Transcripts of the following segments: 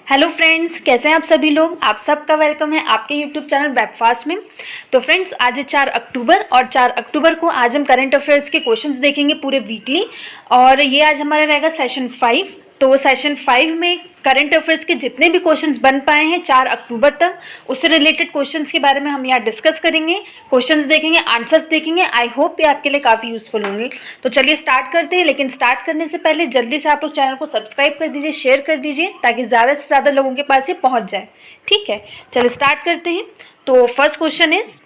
Hello friends, कैसे हैं आप सभी लोग। आप सबका वेलकम है आपके यूट्यूब चैनल वेबफास्ट में। तो फ्रेंड्स, आज है 4 अक्टूबर और 4 अक्टूबर को आज हम करंट अफेयर्स के क्वेश्चंस देखेंगे पूरे वीकली। और ये आज हमारा रहेगा सेशन 5। तो सेशन 5 में करंट अफेयर्स के जितने भी क्वेश्चंस बन पाए हैं 4 अक्टूबर तक, उससे रिलेटेड क्वेश्चंस के बारे में हम यहाँ डिस्कस करेंगे, क्वेश्चंस देखेंगे, आंसर्स देखेंगे। आई होप ये आपके लिए काफ़ी यूजफुल होंगे। तो चलिए स्टार्ट करते हैं। लेकिन स्टार्ट करने से पहले जल्दी से आप लोग चैनल को सब्सक्राइब कर दीजिए, शेयर कर दीजिए, ताकि ज़्यादा से ज़्यादा लोगों के पास ये पहुँच जाए। ठीक है, चलिए स्टार्ट करते हैं। तो फर्स्ट क्वेश्चन इज,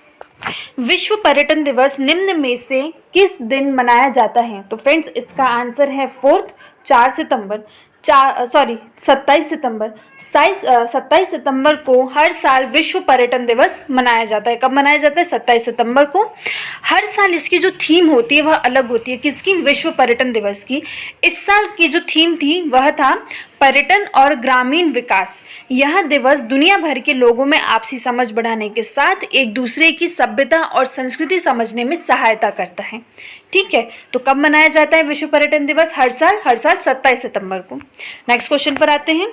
विश्व पर्यटन दिवस निम्न में से किस दिन मनाया जाता है। तो फ्रेंड्स, इसका आंसर है 27 सितंबर। 27 सितंबर को हर साल विश्व पर्यटन दिवस मनाया जाता है। कब मनाया जाता है? 27 सितंबर को। हर साल इसकी जो थीम होती है वह अलग होती है। किसकी? विश्व पर्यटन दिवस की। इस साल की जो थीम थी वह था पर्यटन और ग्रामीण विकास। यह दिवस दुनिया भर के लोगों में आपसी समझ बढ़ाने के साथ एक दूसरे की सभ्यता और संस्कृति समझने में सहायता करता है। ठीक है, तो कब मनाया जाता है विश्व पर्यटन दिवस? हर साल 27 सितंबर को। नेक्स्ट क्वेश्चन पर आते हैं।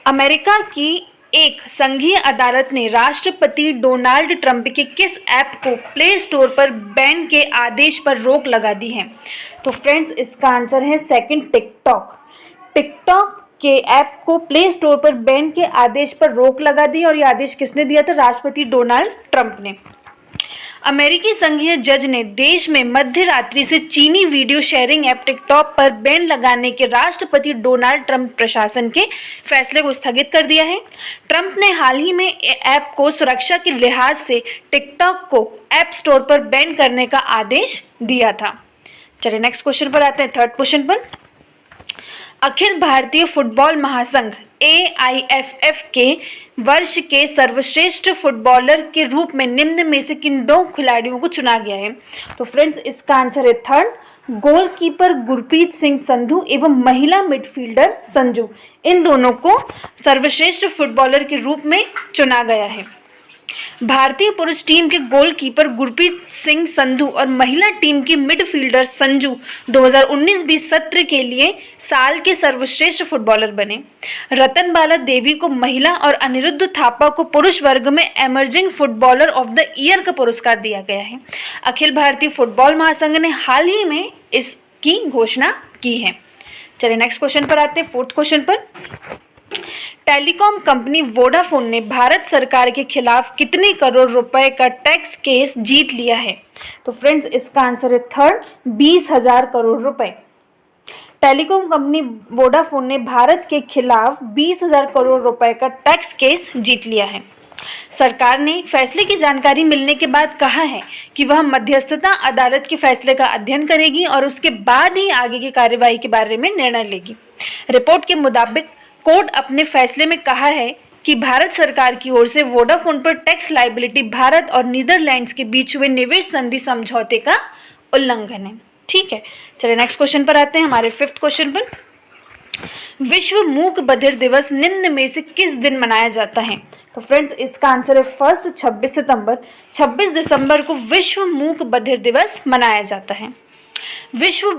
अमेरिका की एक संघीय अदालत ने राष्ट्रपति डोनाल्ड ट्रंप के किस ऐप को प्ले स्टोर पर बैन के आदेश पर रोक लगा दी है? तो फ्रेंड्स, इसका आंसर है सेकंड, टिकटॉक। टिकटॉक के ऐप को प्ले स्टोर पर बैन के आदेश पर रोक लगा दी। और ये आदेश किसने दिया था? राष्ट्रपति डोनाल्ड ट्रंप ने। अमेरिकी संघीय जज ने देश में मध्य रात्रि से चीनी वीडियो शेयरिंग ऐप टिकटॉक पर बैन लगाने के राष्ट्रपति डोनाल्ड ट्रंप प्रशासन के फैसले को स्थगित कर दिया है। ट्रंप ने हाल ही में ऐप को सुरक्षा के लिहाज से टिकटॉक को ऐप स्टोर पर बैन करने का आदेश दिया था। चलिए नेक्स्ट क्वेश्चन पर आते हैं, थर्ड क्वेश्चन पर। अखिल भारतीय फुटबॉल महासंघ AIFF के वर्ष के सर्वश्रेष्ठ फुटबॉलर के रूप में निम्न में से किन 2 खिलाड़ियों को चुना गया है? तो फ्रेंड्स, इसका आंसर है थर्ड, गोलकीपर गुरप्रीत सिंह संधू एवं महिला मिडफील्डर संजू। इन दोनों को सर्वश्रेष्ठ फुटबॉलर के रूप में चुना गया है। भारतीय पुरुष टीम के गोलकीपर गुरप्रीत सिंह संधू और महिला टीम की मिडफील्डर संजू 2019-20 सत्र के लिए साल के सर्वश्रेष्ठ फुटबॉलर बने। रतनबाला देवी को महिला और अनिरुद्ध थापा को पुरुष वर्ग में emerging footballer of the year का पुरस्कार दिया गया है। अखिल भारतीय फुटबॉल महासंघ ने हाल ही में इसकी घोषणा की है। चलिए नेक्स्ट क्वेश्चन पर आते हैं, फोर्थ क्वेश्चन पर। टेलीकॉम कंपनी वोडाफोन ने भारत सरकार के खिलाफ कितने करोड़ रुपए का टैक्स केस जीत लिया है? तो फ्रेंड्स, इसका आंसर है थर्ड, 20,000 करोड़ रुपए। टेलीकॉम कंपनी वोडाफोन ने भारत के खिलाफ 20,000 करोड़ रुपए का टैक्स केस जीत लिया है। सरकार ने फैसले की जानकारी मिलने के बाद कहा है कि वह मध्यस्थता अदालत के फैसले का अध्ययन करेगी और उसके बाद ही आगे की कार्यवाही के बारे में निर्णय लेगी। रिपोर्ट के मुताबिक कोर्ट अपने फैसले में कहा है कि भारत सरकार की ओर से वोडाफोन पर टैक्स लायबिलिटी भारत और नीदरलैंड्स के बीच हुए निवेश संधि समझौते का उल्लंघन है। ठीक है, चलिए नेक्स्ट क्वेश्चन पर आते हैं, हमारे फिफ्थ क्वेश्चन पर। विश्व मूक बधिर दिवस निम्न में से किस दिन मनाया जाता है? तो फ्रेंड्स, इसका आंसर है फर्स्ट, 26 सितंबर। 26 दिसंबर को विश्व मूक बधिर दिवस मनाया जाता है। विश्व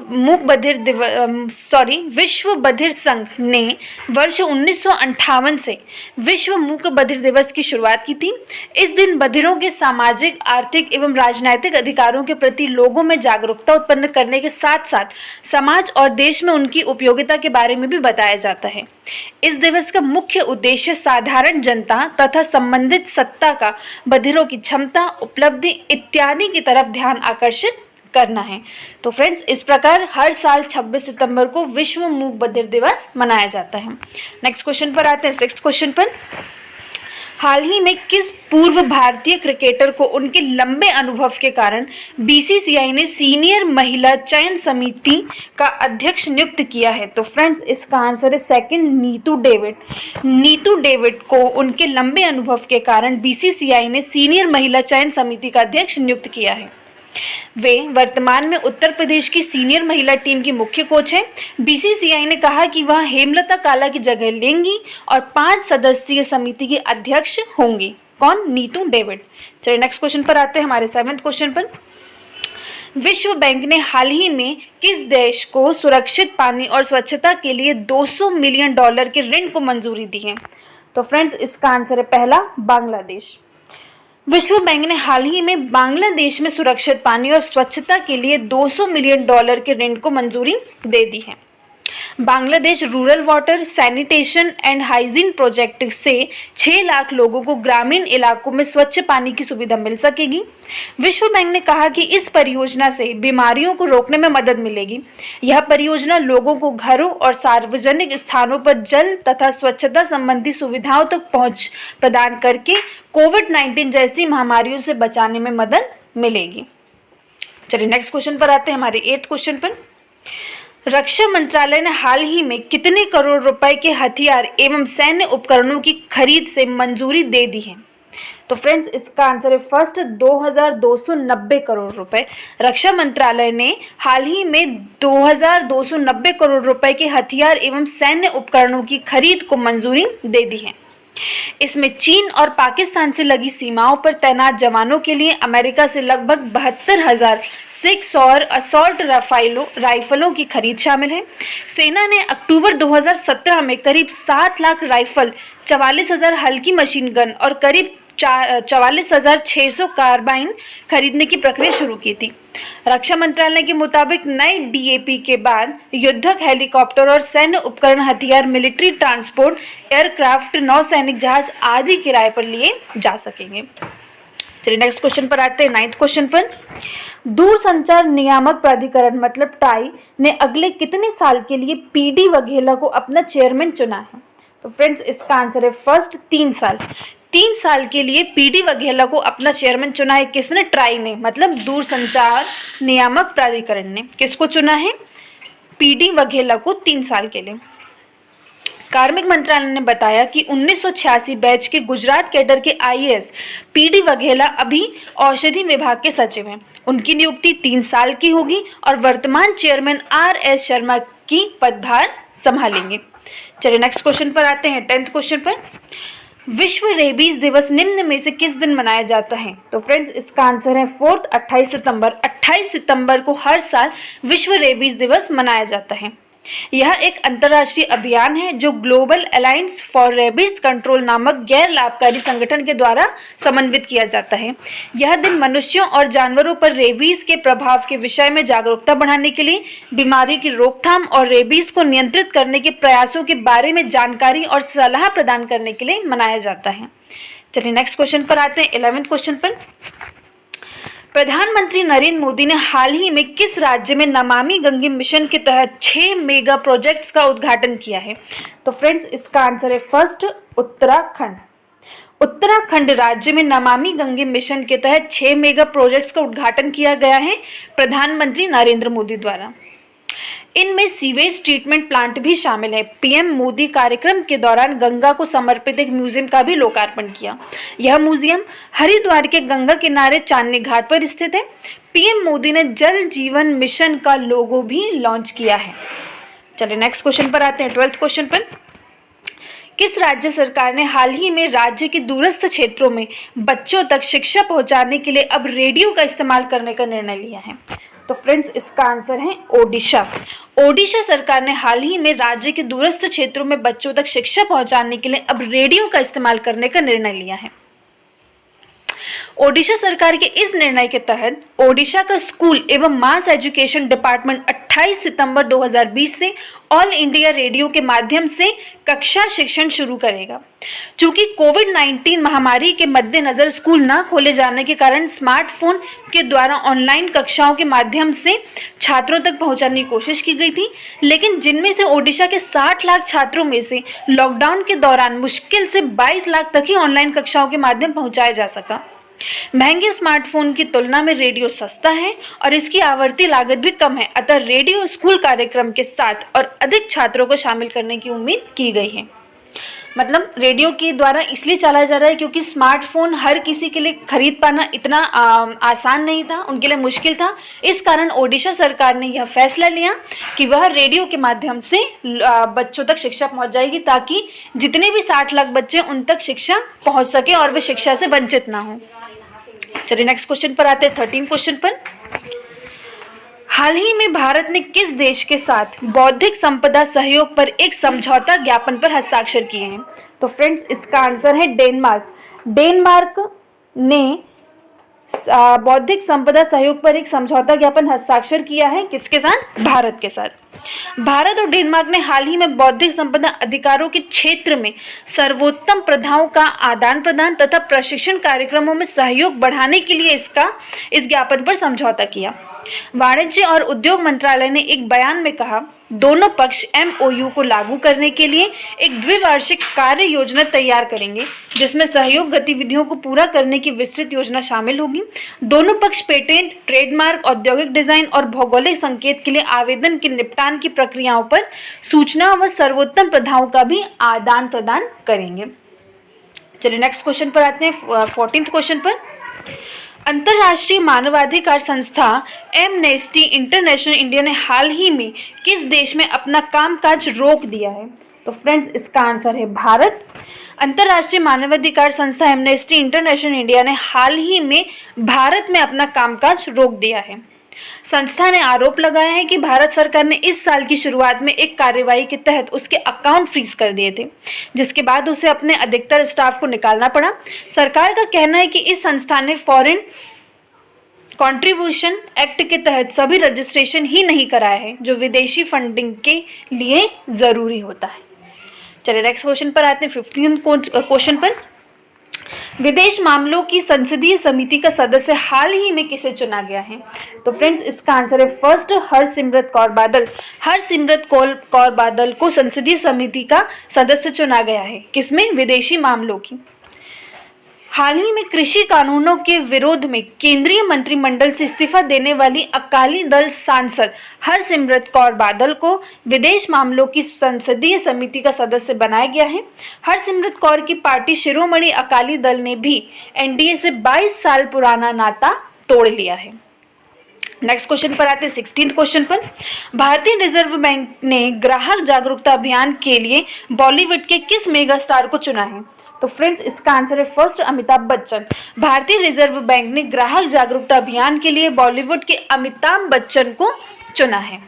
बधिर संघ ने वर्ष 1958 से विश्व मूक बधिर दिवस की शुरुआत की थी। इस दिन बधिरों के सामाजिक, आर्थिक एवं राजनीतिक अधिकारों के प्रति लोगों में जागरूकता उत्पन्न करने के साथ साथ समाज और देश में उनकी उपयोगिता के बारे में भी बताया जाता है। इस दिवस का मुख्य उद्देश्य साधारण जनता तथा संबंधित सत्ता का बधिरों की क्षमता, उपलब्धि इत्यादि की तरफ ध्यान आकर्षित करना है। तो फ्रेंड्स, इस प्रकार हर साल 26 सितंबर को विश्व मूक बधिर दिवस मनाया जाता है। नेक्स्ट क्वेश्चन पर आते हैं, सिक्स्थ क्वेश्चन पर। हाल ही में किस पूर्व भारतीय क्रिकेटर को उनके लंबे अनुभव के कारण BCCI ने सीनियर महिला चयन समिति का अध्यक्ष नियुक्त किया है? तो फ्रेंड्स, इसका आंसर है second, Neetu David. Neetu David को उनके लंबे अनुभव के कारण BCCI ने सीनियर महिला चयन समिति का अध्यक्ष नियुक्त किया है। वे वर्तमान में उत्तर प्रदेश की सीनियर महिला टीम की मुख्य कोच हैं। BCCI ने कहा कि वह हेमलता काला की जगह लेंगी और 5 सदस्यीय समिति की अध्यक्ष होंगी। कौन? नीतू डेविड। चलिए नेक्स्ट क्वेश्चन पर आते हैं, हमारे 7वें क्वेश्चन पर। विश्व बैंक ने हाल ही में किस देश को सुरक्षित पानी और स्वच्छता के लिए $200 मिलियन के ऋण को मंजूरी दी है? तो फ्रेंड्स इसका आंसर है पहला, बांग्लादेश। विश्व बैंक ने हाल ही में बांग्लादेश में सुरक्षित पानी और स्वच्छता के लिए $200 मिलियन के ऋण को मंजूरी दे दी है। Bangladesh rural water sanitation and hygiene project से 6 लाख लोगों को ग्रामीण इलाकों में स्वच्छ पानी की सुविधा मिल सकेगी। विश्व बैंक ने कहा कि इस परियोजना से बीमारियों को रोकने में मदद मिलेगी। यह परियोजना लोगों को घरों और सार्वजनिक स्थानों पर जल तथा स्वच्छता संबंधी सुविधाओं तक पहुंच प्रदान करके कोविड-19 जैसी महामारियों से बचाने में मदद मिलेगी। चलिए नेक्स्ट क्वेश्चन पर आते हैं, हमारे 8th क्वेश्चन पर। रक्षा मंत्रालय ने हाल ही में कितने करोड़ रुपए के हथियार एवं सैन्य उपकरणों की खरीद से मंजूरी दे दी है? तो फ्रेंड्स इसका आंसर है फर्स्ट, 2290 करोड़ रुपए। रक्षा मंत्रालय ने हाल ही में 2290 करोड़ रुपए के हथियार एवं सैन्य उपकरणों की खरीद को मंजूरी दे दी है। इसमें चीन और पाकिस्तान से लगी सीमाओं पर तैनात जवानों के लिए अमेरिका से लगभग 72,000 सिक्स और असॉल्ट राइफलों की खरीद शामिल है। सेना ने अक्टूबर 2017 में करीब 7 लाख राइफल, 44,000 हल्की मशीन गन और करीब 44,600 कार्बाइन खरीदने की प्रक्रिया शुरू की थी। रक्षा मंत्रालय के मुताबिक नए डीएपी के बाद युद्धक हेलीकॉप्टर और सैन्य उपकरण, हथियार, मिलिट्री ट्रांसपोर्ट, एयरक्राफ्ट, नौसैनिक जहाज आदि किराए पर लिए जा सकेंगे। चलिए नेक्स्ट क्वेश्चन पर आते हैं, 9th क्वेश्चन पर। दूरसंचार नियामक प्राधिकरण मतलब टाई ने अगले कितने साल के लिए पीडी वघेला को अपना चेयरमैन चुना है? तो फ्रेंड्स इसका आंसर है फर्स्ट, 3 साल। 3 साल के लिए पीडी वघेला को अपना चेयरमैन चुना है। किसने? ट्राई ने, मतलब दूरसंचार नियामक प्राधिकरण ने। किसको चुना है? पीडी वघेला को 3 साल के लिए। कार्मिक मंत्रालय ने बताया कि 1986 बैच के गुजरात कैडर के आईएएस पीडी वघेला अभी औषधि विभाग के सचिव हैं। उनकी नियुक्ति 3 साल की होगी और वर्तमान चेयरमैन आरएस शर्मा की पदभार संभालेंगे। चलिए नेक्स्ट क्वेश्चन पर आते हैं, 10th क्वेश्चन पर। विश्व रेबीज दिवस निम्न में से किस दिन मनाया जाता है? तो फ्रेंड्स इसका आंसर है 4th, 28 सितंबर। 28 सितंबर को हर साल विश्व रेबीज दिवस मनाया जाता है। यह एक अंतर्राष्ट्रीय अभियान है जो global alliance for rabies control नामक गैर लाभकारी संगठन के द्वारा समन्वित किया जाता है। यह दिन मनुष्यों और जानवरों पर रेबीज के प्रभाव के विषय में जागरूकता बढ़ाने के लिए, बीमारी की रोकथाम और रेबीज को नियंत्रित करने के प्रयासों के बारे में जानकारी और सलाह प्रदान करने के लिए मनाया जाता है। चलिए नेक्स्ट क्वेश्चन पर आते हैं, 11th क्वेश्चन पर। प्रधानमंत्री नरेंद्र मोदी ने हाल ही में किस राज्य में नमामि गंगे मिशन के तहत 6 मेगा प्रोजेक्ट्स का उद्घाटन किया है? तो फ्रेंड्स इसका आंसर है फर्स्ट, उत्तराखंड। उत्तराखंड राज्य में नमामि गंगे मिशन के तहत 6 मेगा प्रोजेक्ट्स का उद्घाटन किया गया है प्रधानमंत्री नरेंद्र मोदी द्वारा। इनमें सीवेज ट्रीटमेंट प्लांट भी शामिल है। पीएम मोदी कार्यक्रम के दौरान गंगा को समर्पित एक म्यूजियम का भी लोकार्पण किया। यह म्यूजियम हरिद्वार के गंगा किनारे चांदनी घाट पर स्थित है। पीएम मोदी ने जल जीवन मिशन का लोगो भी लॉन्च किया है। चलिए नेक्स्ट क्वेश्चन पर आते हैं, 12th क्वेश्चन पर। किस राज्य सरकार ने हाल ही में राज्य के दूरस्थ क्षेत्रों में बच्चों तक शिक्षा पहुंचाने के लिए अब रेडियो का इस्तेमाल करने का निर्णय लिया है? तो फ्रेंड्स इसका आंसर है ओडिशा। ओडिशा सरकार ने हाल ही में राज्य के दूरस्थ क्षेत्रों में बच्चों तक शिक्षा पहुंचाने के लिए अब रेडियो का इस्तेमाल करने का निर्णय लिया है। ओडिशा सरकार के इस निर्णय के तहत ओडिशा का स्कूल एवं मास एजुकेशन डिपार्टमेंट 28 सितंबर 2020 से ऑल इंडिया रेडियो के माध्यम से कक्षा शिक्षण शुरू करेगा। चूंकि कोविड-19 महामारी के मद्देनजर स्कूल न खोले जाने के कारण स्मार्टफोन के द्वारा ऑनलाइन कक्षाओं के माध्यम से छात्रों तक पहुंचाने की कोशिश की गई थी, लेकिन जिनमें से ओडिशा के 60 लाख छात्रों में से लॉकडाउन के दौरान मुश्किल से 22 लाख तक ही ऑनलाइन कक्षाओं के माध्यम पहुंचाया जा सका। महंगे स्मार्टफोन की तुलना में रेडियो सस्ता है और इसकी आवर्ती लागत भी कम है, अतः रेडियो स्कूल कार्यक्रम के साथ और अधिक छात्रों को शामिल करने की उम्मीद की गई है। मतलब रेडियो के द्वारा इसलिए चलाया जा रहा है क्योंकि स्मार्टफोन हर किसी के लिए खरीद पाना इतना आसान नहीं था, उनके लिए मुश्किल था। इस कारण ओडिशा सरकार ने यह फैसला लिया कि वह रेडियो के माध्यम से बच्चों तक शिक्षा पहुंच जाएगी, ताकि जितने भी 60 लाख बच्चे उन तक शिक्षा पहुंच सके और वे शिक्षा से वंचित ना हो। चलिए नेक्स्ट क्वेश्चन पर आते हैं, 13 क्वेश्चन पर। हाल ही में भारत ने किस देश के साथ बौद्धिक संपदा सहयोग पर एक समझौता ज्ञापन पर हस्ताक्षर किए हैं? तो फ्रेंड्स, इसका आंसर है डेनमार्क। डेनमार्क ने बौद्धिक संपदा सहयोग पर एक समझौता ज्ञापन हस्ताक्षर किया है। किसके साथ? भारत के साथ। भारत और डेनमार्क ने हाल ही में बौद्धिक संपदा अधिकारों के क्षेत्र में सर्वोत्तम प्रथाओं का आदान प्रदान तथा प्रशिक्षण कार्यक्रमों में सहयोग बढ़ाने के लिए इस ज्ञापन पर समझौता किया। वाणिज्य और उद्योग मंत्रालय ने एक बयान में कहा, दोनों पक्ष MOU को लागू करने के लिए एक द्विवार्षिक कार्य योजना तैयार करेंगे, जिसमें सहयोग गतिविधियों को पूरा करने की विस्तृत योजना शामिल होगी। दोनों पक्ष पेटेंट, ट्रेडमार्क, औद्योगिक डिजाइन और भौगोलिक संकेत के लिए आवेदन के निपटान की प्रक्रियाओं पर सूचना व सर्वोत्तम प्रथाओं का भी आदान प्रदान करेंगे। चलिए नेक्स्ट क्वेश्चन पर आते हैं, 14th क्वेश्चन पर। अंतर्राष्ट्रीय मानवाधिकार संस्था एमनेस्टी इंटरनेशनल इंडिया ने हाल ही में किस देश में अपना कामकाज रोक दिया है? तो फ्रेंड्स, इसका आंसर है भारत। अंतर्राष्ट्रीय मानवाधिकार संस्था एमनेस्टी इंटरनेशनल इंडिया ने हाल ही में भारत में अपना कामकाज रोक दिया है। संस्था ने आरोप लगाया है कि भारत सरकार ने इस साल की शुरुआत में एक कार्रवाई के तहत उसके अकाउंट फ्रीज कर दिए थे, जिसके बाद उसे अपने अधिकतर स्टाफ को निकालना पड़ा। सरकार का कहना है कि इस संस्था ने फॉरेन कंट्रीब्यूशन एक्ट के तहत सभी रजिस्ट्रेशन ही नहीं कराया है, जो विदेशी फंडिंग के लिए जरूरी होता है। चलिए नेक्स्ट क्वेश्चन पर आते हैं, 15th क्वेश्चन पर। विदेश मामलों की संसदीय समिति का सदस्य हाल ही में किसे चुना गया है? तो फ्रेंड्स, इसका आंसर है फर्स्ट हरसिमरत कौर बादल। हरसिमरत कौर बादल को संसदीय समिति का सदस्य चुना गया है। किसमें? विदेशी मामलों की। हाल ही में कृषि कानूनों के विरोध में केंद्रीय मंत्रिमंडल से इस्तीफा देने वाली अकाली दल सांसद हरसिमरत कौर बादल को विदेश मामलों की संसदीय समिति का सदस्य बनाया गया है। हरसिमरत कौर की पार्टी शिरोमणि अकाली दल ने भी NDA से 22 साल पुराना नाता तोड़ लिया है। नेक्स्ट क्वेश्चन पर आते हैं, 16th क्वेश्चन पर। भारतीय रिजर्व बैंक ने ग्राहक जागरूकता अभियान के लिए बॉलीवुड के किस मेगा स्टार को चुना है? तो फ्रेंड्स, इसका आंसर है फर्स्ट अमिताभ बच्चन। भारतीय रिजर्व बैंक ने ग्राहक जागरूकता अभियान के लिए बॉलीवुड के अमिताभ बच्चन को चुना है।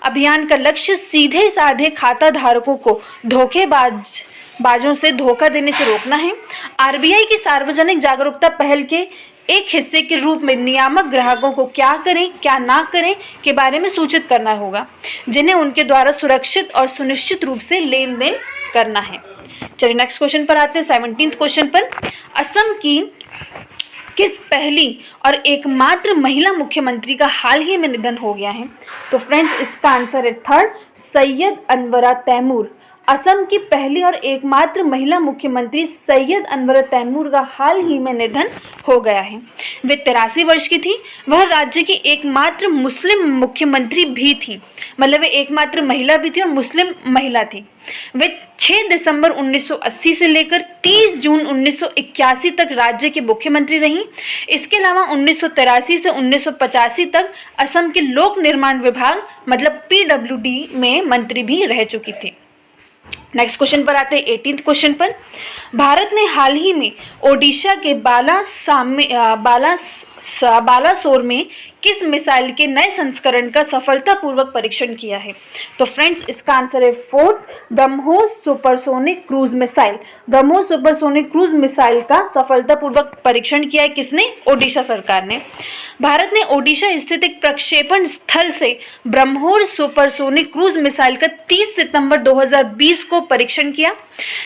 अभियान का लक्ष्य सीधे साधे खाता धारकों को धोखेबाजों से धोखा देने से रोकना है। RBI की सार्वजनिक जागरूकता पहल के एक हिस्से के रूप में नियामक ग्राहकों को क्या करें क्या ना करें के बारे में सूचित करना होगा, जिन्हें उनके द्वारा सुरक्षित और सुनिश्चित रूप से लेन देन करना है। चलिए नेक्स्ट क्वेश्चन पर आते हैं, 17th क्वेश्चन पर। असम की किस पहली और एकमात्र महिला मुख्यमंत्री का हाल ही में निधन हो गया है? तो फ्रेंड्स, इसका आंसर है थर्ड सैयद अनवरा तैमूर। असम की पहली और एकमात्र महिला मुख्यमंत्री सैयद अनवरा तैमूर का हाल ही में निधन हो गया है। वे 83 वर्ष की थी। वह राज्य की एकमात्र मुस्लिम मुख्यमंत्री भी थी, मतलब वे एकमात्र महिला भी थी और मुस्लिम महिला थी। वे 6 दिसंबर 1980 से लेकर 30 जून 1981 तक राज्य के मुख्यमंत्री रहीं। इसके अलावा 1983 से 1985 तक असम के लोक निर्माण विभाग मतलब PWD में मंत्री भी रह चुकी थी। नेक्स्ट क्वेश्चन पर आते हैं, 18th क्वेश्चन पर। भारत ने हाल ही में ओडिशा के बालासोर में किस मिसाइल के नए संस्करण का सफलतापूर्वक परीक्षण किया है? तो फ्रेंड्स, इसका आंसर है fourth BrahMos supersonic cruise missile. BrahMos supersonic cruise missile का सफलतापूर्वक परीक्षण किया है। किसने? ओडिशा सरकार ने। भारत ने ओडिशा स्थित एक प्रक्षेपण स्थल से ब्रह्मोस सुपरसोनिक क्रूज मिसाइल का 30 सितंबर 2020 को परीक्षण किया।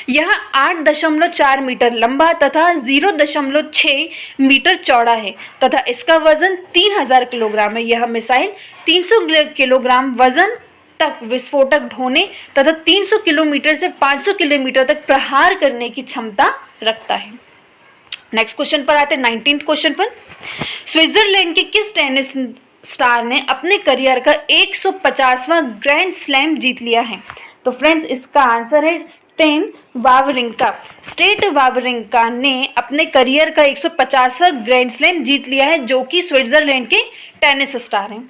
यह 8.4 मीटर लंबा तथा 0.6 मीटर चौड़ा है तथा इसका वजन 3000 किलोग्राम है। यह मिसाइल 300 किलोग्राम वजन तक विस्फोटक ढोने तथा 300 किलोमीटर से 500 किलोमीटर तक प्रहार करने की क्षमता रखता है। नेक्स्ट क्वेश्चन पर आते हैं, 19th क्वेश्चन पर। स्विट्जरलैंड के किस टेनिस स्टार ने अपने करियर का 150वां ग्रैंड स्लैम जीत लिया है? तो फ्रेंड्स, इसका आंसर है स्टेन वावरिंका। स्टेट वावरिंका ने अपने करियर का 150वां ग्रैंड स्लैम जीत लिया है, जो कि स्विट्जरलैंड के टेनिस स्टार हैं।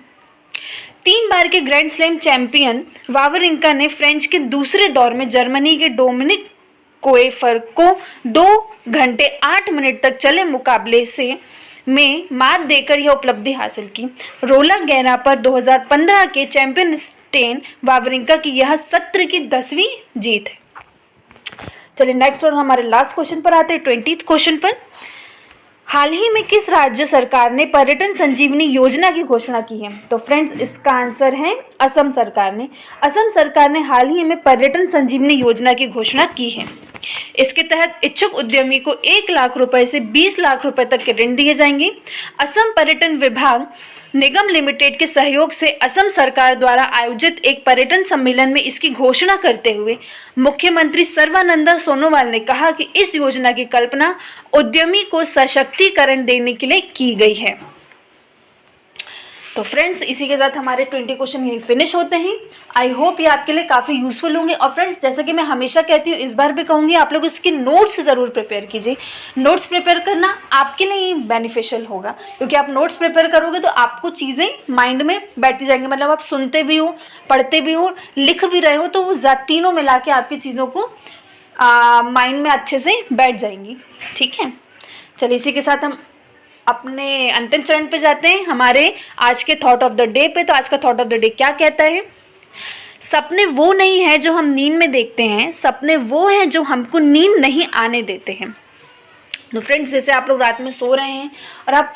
3 बार के ग्रैंड स्लैम चैंपियन वावरिंका ने फ्रेंच के दूसरे दौर में जर्मनी के डोमिनिक कोएफर को 2 घंटे 8 मिनट तक चले मुकाबले से में मात देकर यह उपलब्धि हासिल की। रोलर गैरा पर 2015 के चैंपियन स्टेन वावरिंका की यह सत्र की 10वीं जीत है। चलिए नेक्स्ट और हमारे लास्ट क्वेश्चन पर आते हैं, 20th क्वेश्चन पर। हाल ही में किस राज्य सरकार ने पर्यटन संजीवनी योजना की घोषणा की है? तो फ्रेंड्स इसका आंसर है असम सरकार ने। असम सरकार ने हाल ही में पर्यटन संजीवनी योजना की घोषणा की है। इसके तहत इच्छुक उद्यमी को 1 लाख रुपए से 20 लाख रुपए तक के ऋण दिए जाएंगे। असम पर्यटन विभाग निगम लिमिटेड के सहयोग से असम सरकार द्वारा आयोजित एक पर्यटन सम्मेलन में इसकी घोषणा करते हुए मुख्यमंत्री सर्बानंद सोनोवाल ने कहा कि इस योजना की कल्पना उद्यमी को सशक्तिकरण देने के लिए की गई है। तो फ्रेंड्स इसी के साथ हमारे 20 क्वेश्चन यही फिनिश होते हैं। आई होप ये आपके लिए काफ़ी यूजफुल होंगे। और फ्रेंड्स जैसा कि मैं हमेशा कहती हूँ, इस बार भी कहूँगी, आप लोग इसकी नोट्स ज़रूर प्रिपेयर कीजिए। नोट्स प्रिपेयर करना आपके लिए बेनिफिशियल होगा, क्योंकि आप नोट्स प्रिपेयर करोगे तो आपको चीज़ें माइंड में बैठती जाएंगी। मतलब आप सुनते भी हो, पढ़ते भी हो, लिख भी रहे हो, तो वो तीनों मिला के आपकी चीज़ों को माइंड में अच्छे से बैठ जाएंगी। ठीक है, चलिए इसी के साथ हम अपने अंतिम चरण पे जाते हैं, हमारे आज के थॉट ऑफ द डे पे। तो आज का थॉट ऑफ द डे क्या कहता है? सपने वो नहीं है जो हम नींद में देखते हैं, सपने वो हैं जो हमको नींद नहीं आने देते हैं। तो फ्रेंड्स जैसे आप लोग रात में सो रहे हैं और आप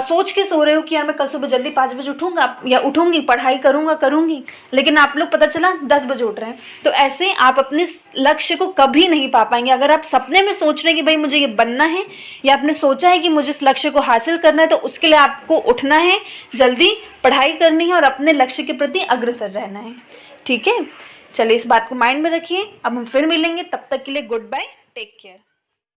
सोच के सो रहे हो कि यार मैं कल सुबह जल्दी 5 बजे उठूंगा या उठूंगी, पढ़ाई करूंगी, लेकिन आप लोग पता चला 10 बजे उठ रहे हैं, तो ऐसे आप अपने लक्ष्य को कभी नहीं पा पाएंगे। अगर आप सपने में सोच रहे हैं कि भाई मुझे ये बनना है, या आपने सोचा है कि मुझे इस लक्ष्य को हासिल करना है, तो उसके लिए आपको उठना है, जल्दी पढ़ाई करनी है और अपने लक्ष्य के प्रति अग्रसर रहना है। ठीक है, चलिए इस बात को माइंड में रखिए। अब हम फिर मिलेंगे, तब तक के लिए गुड बाय, टेक केयर।